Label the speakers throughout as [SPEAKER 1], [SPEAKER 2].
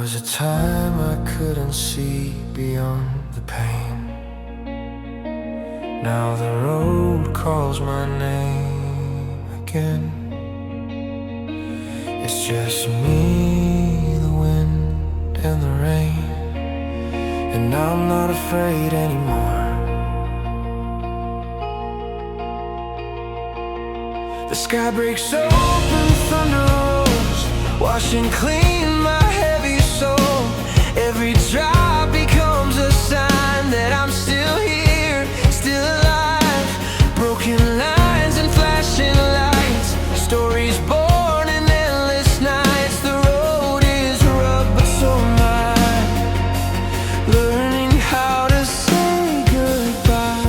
[SPEAKER 1] was a time I couldn't see beyond the pain. Now the road calls my name again. It's just me, the wind and the rain, and I'm not afraid anymore. The sky breaks open, thunder rolls, washing clean my heavy soul. Every drop becomes a sign that I'm still here, still alive. Broken lines and flashing lights, stories born in endless nights. The road is rough, but so am I, learning how to say goodbye.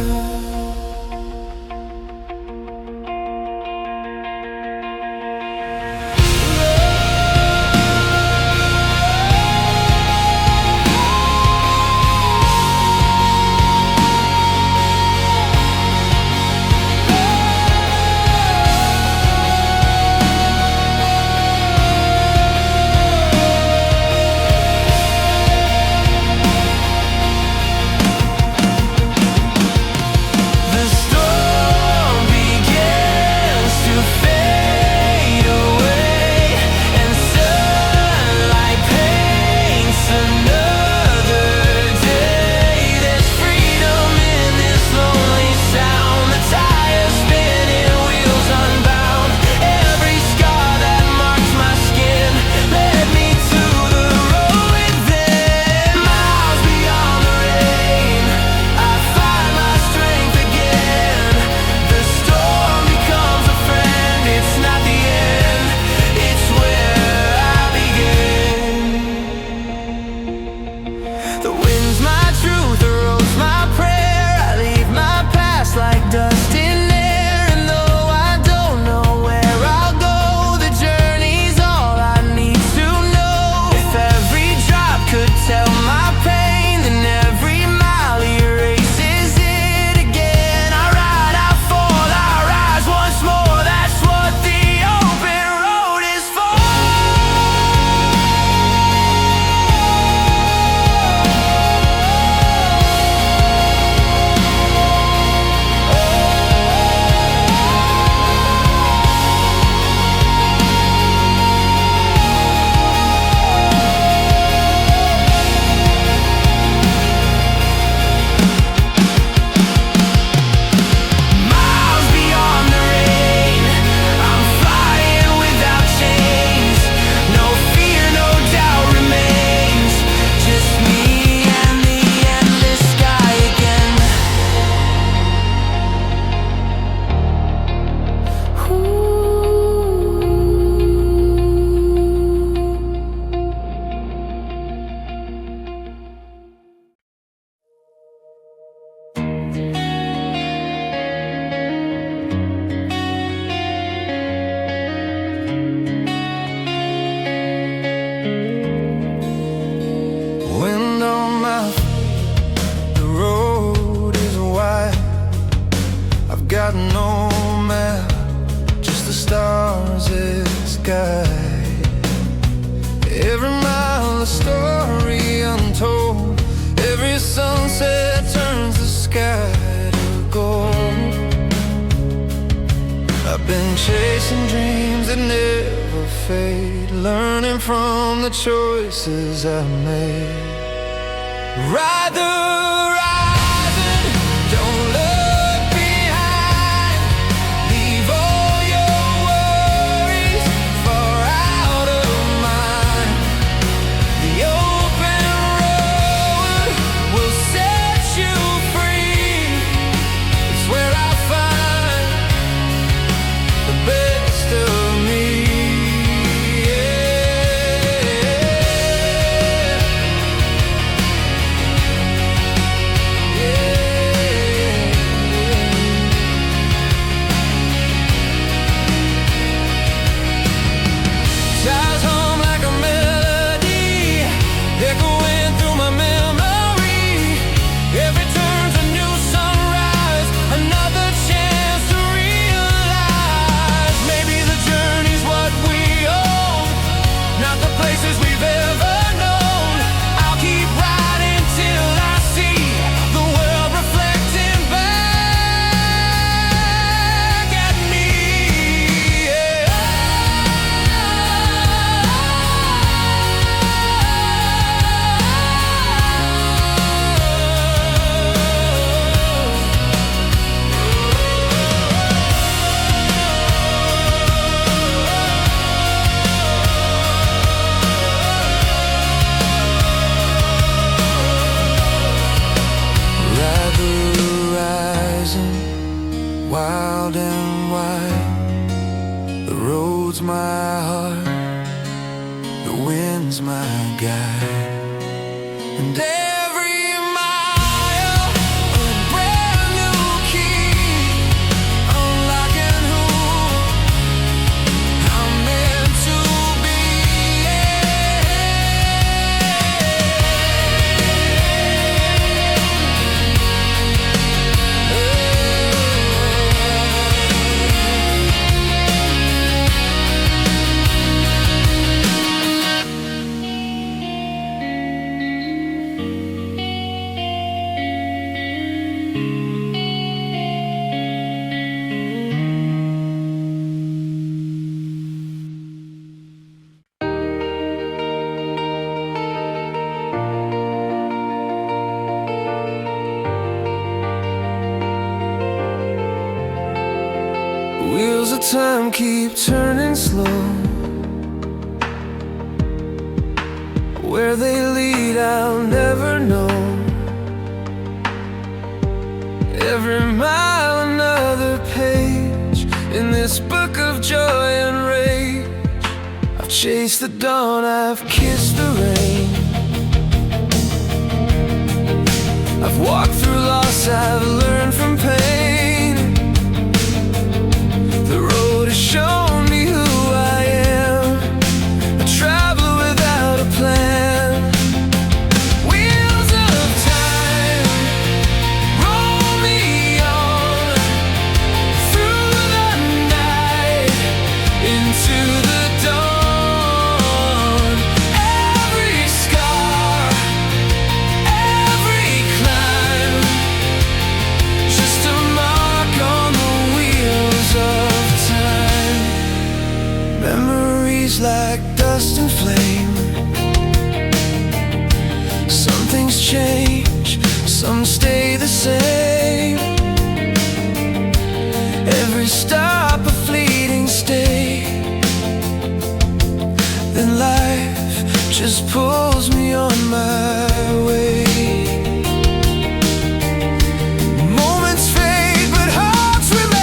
[SPEAKER 1] Got no map, just the stars as guide. Every mile a story untold, every sunset turns the sky to gold. I've been chasing dreams that never fade, learning from the choices I made. Ride the horizon, don't look. wild and wide. The road's my heart, the wind's my guide, and every mile a brand new key, unlocking who I'm meant to be. Wheels of time keep turning slow. Where they lead I'll never know. Every mile another page in this book of joy and rage. I've chased the dawn, I've kissed the rain. I've walked through loss, I've learned from pain. Show me who I am, a traveler without a plan. Wheels of time, roll me on through the night, into the dawn. Every scar, every climb, just a mark on the wheels of time. Memories like dust and flame. Some things change, some stay the same. Every stop a fleeting stay. Then life just pulls me on my way. Moments fade but hearts remain.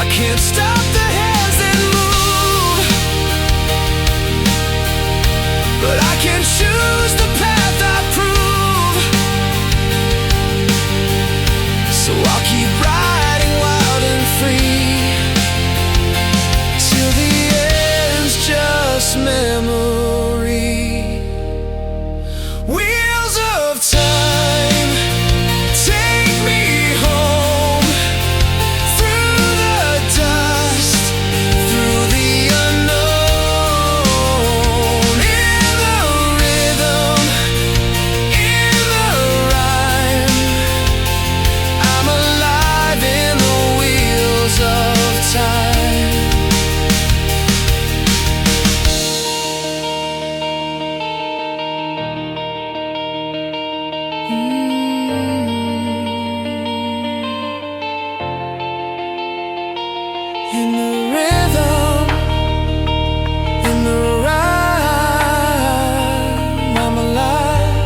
[SPEAKER 1] Can't stop the hands that move, but I can choose the path I prove. So I'll keep riding wild and free till the end's just memory. Wheels of time, take me home. In the rhythm, in the rhyme, I'm alive.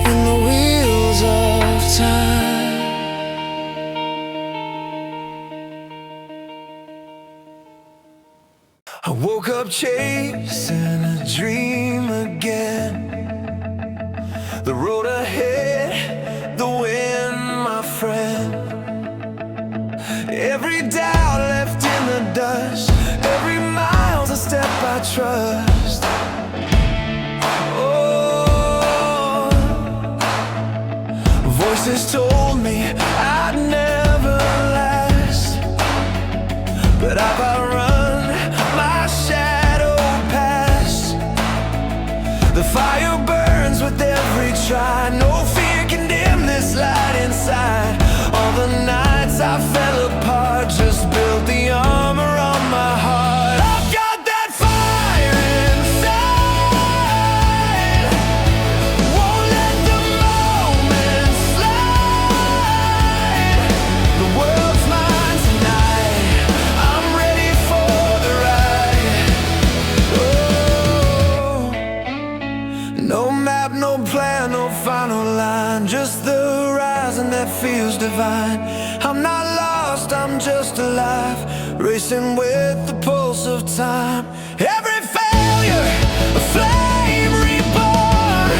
[SPEAKER 1] In the wheels of time. I woke up chasing a dream again. The road ahead, the wind, my friend. Every doubt left in the dust, every mile's a step I trust. Oh, voices told me I'd never last, but I've outrun my shadow past. The fire burns with every try, no fear can dim this light inside. All the nights I fell apart just built the armor on my heart. I've got that fire divine. I'm not lost, I'm just alive, racing with the pulse of time. Every failure, a flame reborn.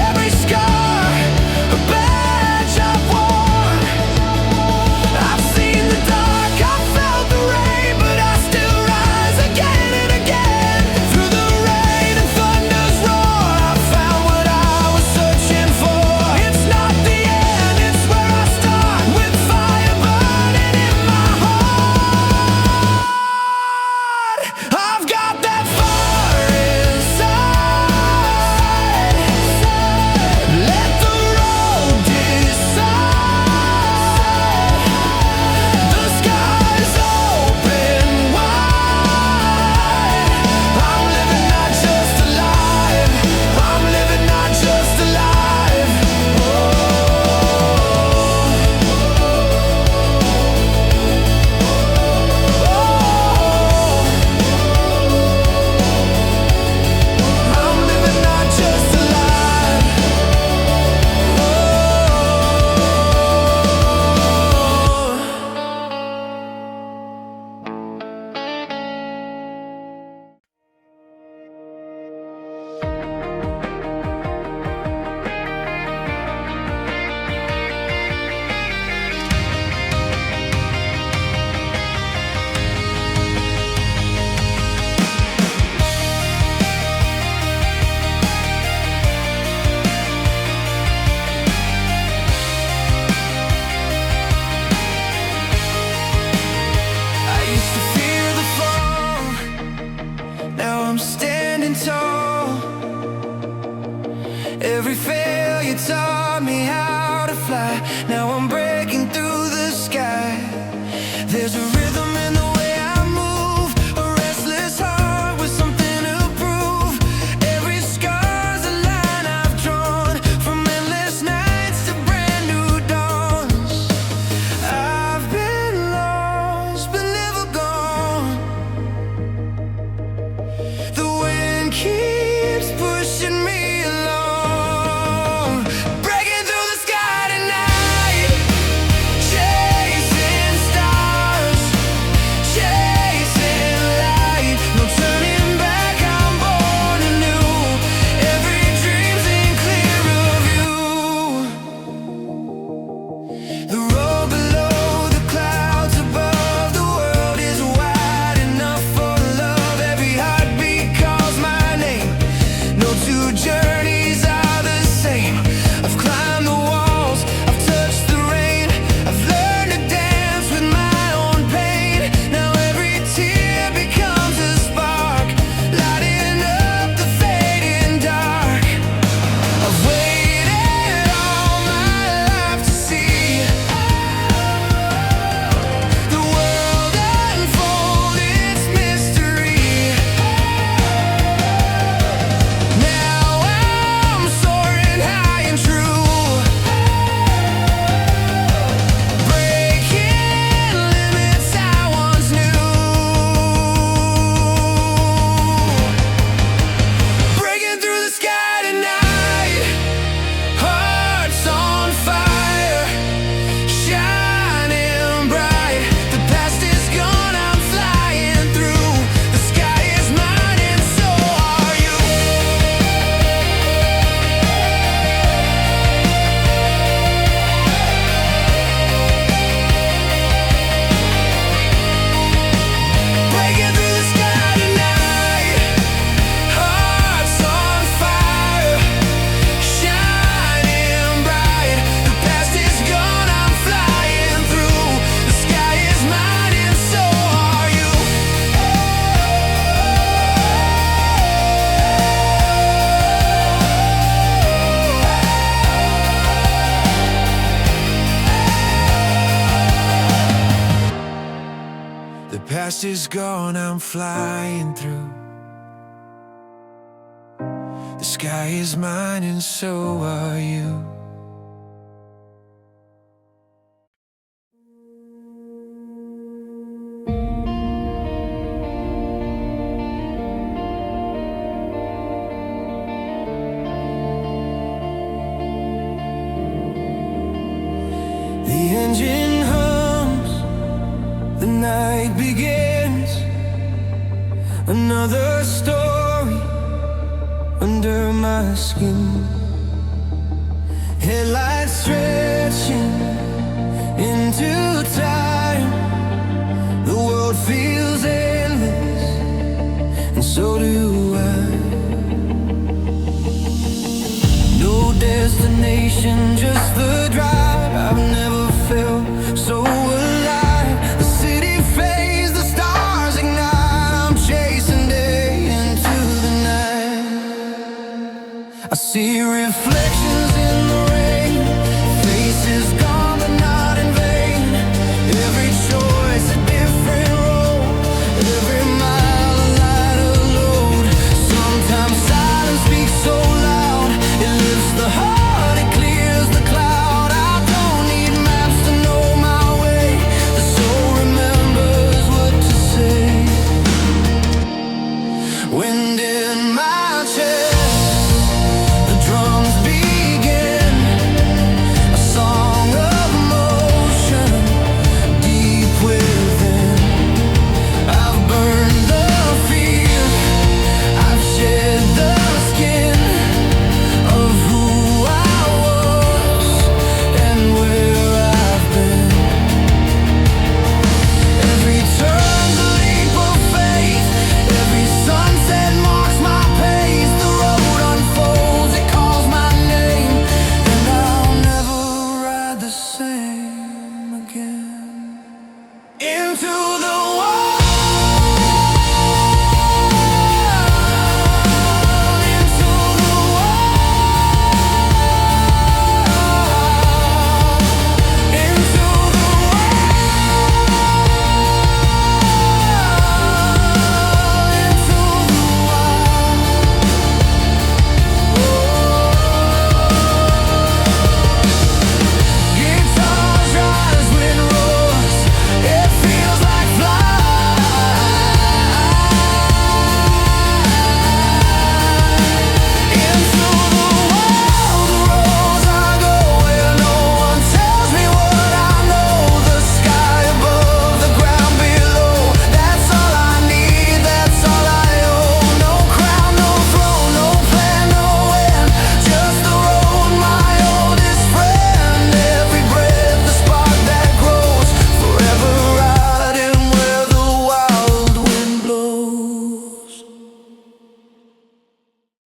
[SPEAKER 1] Every scar, a badge I've worn. I've seen the dark, I've felt the rain, but I still rise again and again. Through the rain and thunder's roar, I found what I was searching for. It's not the end, it's where I start, with fire burning in my heart. I've got that fire inside. Let the road decide. The sky's open wide. I'm living not just alive, I'm living not just alive. I'm living not just alive. I used to fear the fall, now I'm standing tall. Every failure taught me how to fly, now I'm breaking through the sky. There's a rhythm in the way I move, a restless heart with something to prove. Every scar's a line I've drawn, from endless nights to brand new dawns. I've been lost, but never gone. The wind keeps pushing me along, breaking through the sky tonight, chasing stars, chasing light. No turning back, I'm born anew. Every dream's in clear of view. The road below, the clouds above, the world is wide enough for love. Every heartbeat calls my name. No two journeys are the same. I've climbed the walls, I've touched the rain, I've learned to dance with my own pain. Now every tear becomes a spark, lighting up the fading dark. I've waited all my life to see the world unfold its mystery. Now I'm soaring high and true, breaking limits I once knew. Breaking through the sky tonight, hearts on fire, shining bright. The past is gone, I'm flying through. The sky is mine and so are you. Breaking through the sky tonight, hearts on fire, shining bright. The past is gone, I'm flying through. The sky is mine and so are you. The past is gone, I'm flying through. The sky is mine and so are you. night begins. Another story under my skin. Headlights stretching into time. The world feels endless, and so do I. No destination, just the drive. I've never felt so alive. The city fades, the stars ignite. I'm chasing day into the night. I see reflections